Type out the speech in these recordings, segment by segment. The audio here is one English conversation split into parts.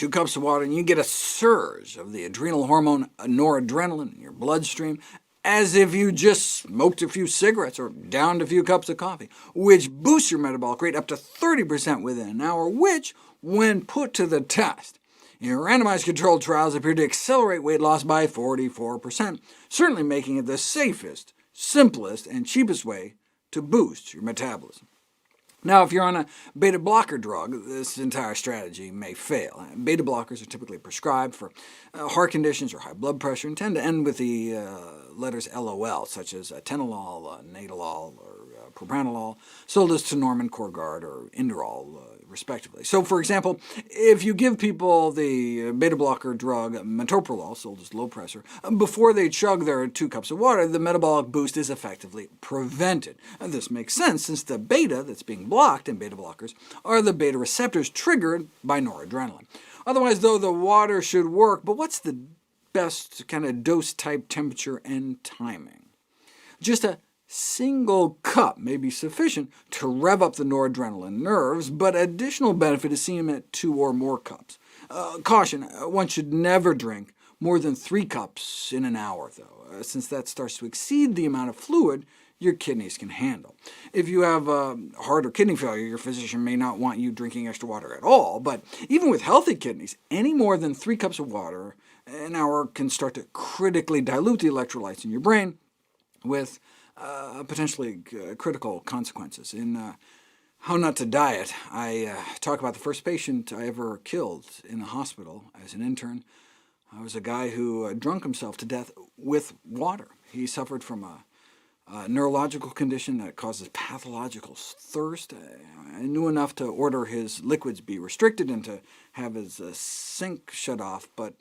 2 cups of water, and you get a surge of the adrenal hormone noradrenaline in your bloodstream, as if you just smoked a few cigarettes or downed a few cups of coffee, which boosts your metabolic rate up to 30% within an hour, which, when put to the test, in randomized controlled trials appeared to accelerate weight loss by 44%, certainly making it the safest, simplest, and cheapest way to boost your metabolism. Now, if you're on a beta-blocker drug, this entire strategy may fail. Beta blockers are typically prescribed for heart conditions or high blood pressure, and tend to end with the letters LOL, such as atenolol, nadolol, or propranolol, sold as Tenormin, Corgard, or Inderol, respectively. So, for example, if you give people the beta-blocker drug metoprolol, sold as low pressure, before they chug their 2 cups of water, the metabolic boost is effectively prevented. And this makes sense, since the beta that's being blocked in beta blockers are the beta receptors triggered by noradrenaline. Otherwise, though, the water should work, but what's the best kind of dose type, temperature, and timing? Just a single cup may be sufficient to rev up the noradrenaline nerves, but additional benefit is seen at 2 or more cups. Caution, one should never drink more than 3 cups in an hour, though, since that starts to exceed the amount of fluid your kidneys can handle. If you have heart or kidney failure, your physician may not want you drinking extra water at all, but even with healthy kidneys, any more than 3 cups of water an hour can start to critically dilute the electrolytes in your brain, with potentially critical consequences. In How Not to Diet, I talk about the first patient I ever killed in the hospital as an intern. I was a guy who drunk himself to death with water. He suffered from a neurological condition that causes pathological thirst. I knew enough to order his liquids be restricted and to have his sink shut off, but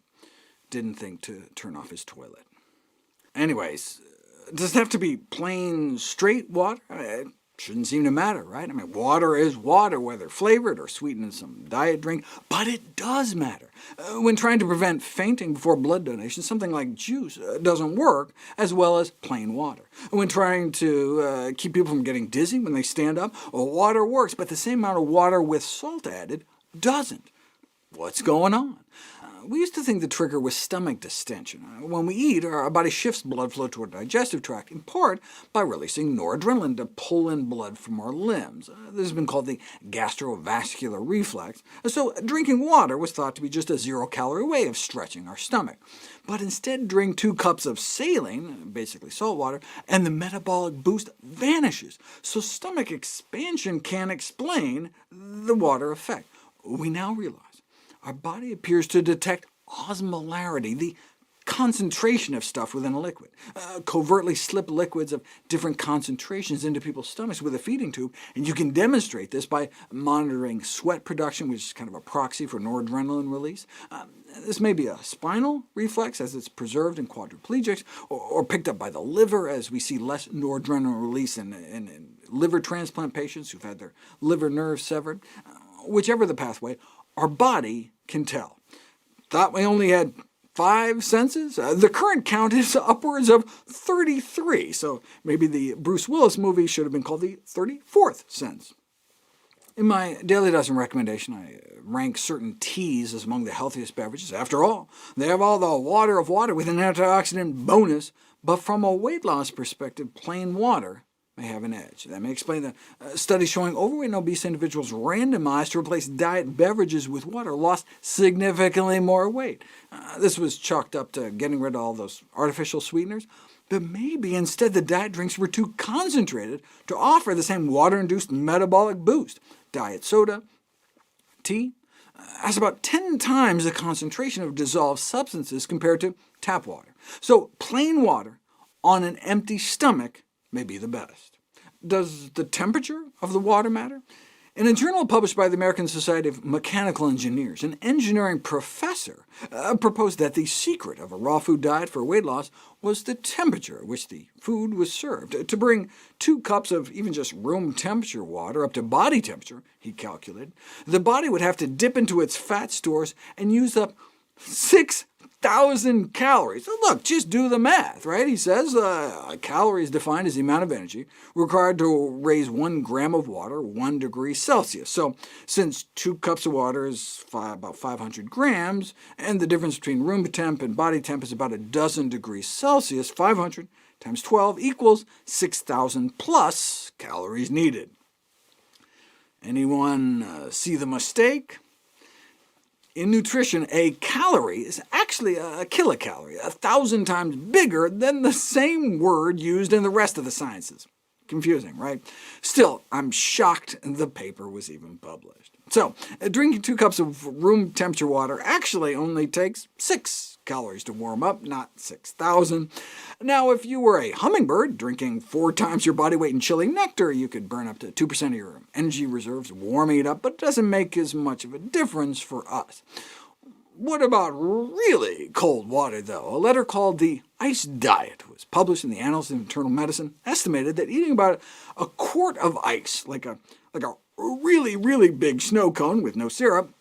didn't think to turn off his toilet. Anyways, does it have to be plain, straight water? It shouldn't seem to matter, right? I mean, water is water, whether flavored or sweetened in some diet drink, but it does matter. When trying to prevent fainting before blood donation, something like juice doesn't work as well as plain water. When trying to keep people from getting dizzy when they stand up, water works, but the same amount of water with salt added doesn't. What's going on? We used to think the trigger was stomach distension. When we eat, our body shifts blood flow to our digestive tract, in part by releasing noradrenaline to pull in blood from our limbs. This has been called the gastrovascular reflex, so drinking water was thought to be just a zero-calorie way of stretching our stomach. But instead, drink 2 cups of saline, basically salt water, and the metabolic boost vanishes, so stomach expansion can explain the water effect. We now realize our body appears to detect osmolarity, the concentration of stuff within a liquid. Covertly slip liquids of different concentrations into people's stomachs with a feeding tube, and you can demonstrate this by monitoring sweat production, which is kind of a proxy for noradrenaline release. This may be a spinal reflex, as it's preserved in quadriplegics, or picked up by the liver, as we see less noradrenaline release in liver transplant patients who've had their liver nerves severed. Whichever the pathway, our body can tell. Thought we only had 5 senses? The current count is upwards of 33, so maybe the Bruce Willis movie should have been called the 34th sense. In my Daily Dozen recommendation, I rank certain teas as among the healthiest beverages. After all, they have all the water of water with an antioxidant bonus, but from a weight loss perspective, plain water may have an edge. That may explain the studies showing overweight and obese individuals randomized to replace diet beverages with water lost significantly more weight. This was chalked up to getting rid of all those artificial sweeteners, but maybe instead the diet drinks were too concentrated to offer the same water-induced metabolic boost. Diet soda, tea, has about 10 times the concentration of dissolved substances compared to tap water. So plain water on an empty stomach may be the best. Does the temperature of the water matter? In a journal published by the American Society of Mechanical Engineers, an engineering professor proposed that the secret of a raw food diet for weight loss was the temperature at which the food was served. To bring 2 cups of even just room temperature water up to body temperature, he calculated, the body would have to dip into its fat stores and use up 6,000 calories. So look, just do the math, right? He says a calorie is defined as the amount of energy required to raise 1 gram of water 1 degree Celsius. So since 2 cups of water is about 500 grams, and the difference between room temp and body temp is about a dozen degrees Celsius, 500 times 12 equals 6,000 plus calories needed. Anyone see the mistake? In nutrition, a calorie is actually a kilocalorie, 1,000 times bigger than the same word used in the rest of the sciences. Confusing, right? Still, I'm shocked the paper was even published. So, drinking 2 cups of room temperature water actually only takes 6 calories to warm up, not 6,000. Now, if you were a hummingbird drinking 4 times your body weight in chili nectar, you could burn up to 2% of your energy reserves warming it up, but it doesn't make as much of a difference for us. What about really cold water, though? A letter called The Ice Diet was published in the Annals of Internal Medicine, estimated that eating about a quart of ice, like a really, really big snow cone with no syrup,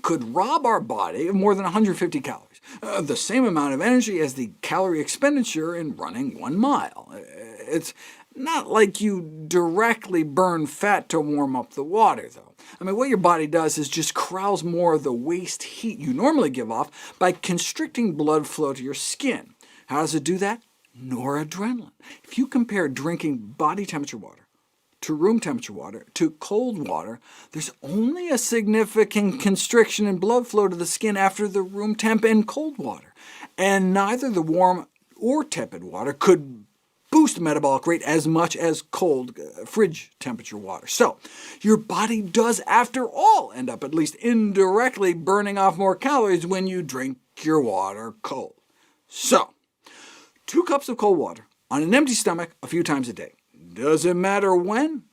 could rob our body of more than 150 calories, the same amount of energy as the calorie expenditure in running 1 mile. It's not like you directly burn fat to warm up the water, though. I mean, what your body does is just corrals more of the waste heat you normally give off by constricting blood flow to your skin. How does it do that? Noradrenaline. If you compare drinking body temperature water to room temperature water to cold water, there's only a significant constriction in blood flow to the skin after the room temp and cold water, and neither the warm or tepid water could boost metabolic rate as much as cold fridge temperature water. So your body does, after all, end up at least indirectly burning off more calories when you drink your water cold. So 2 cups of cold water on an empty stomach a few times a day. Does it matter when?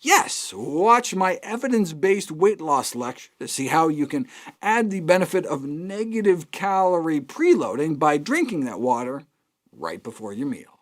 Yes, watch my evidence-based weight loss lecture to see how you can add the benefit of negative calorie preloading by drinking that water right before your meal.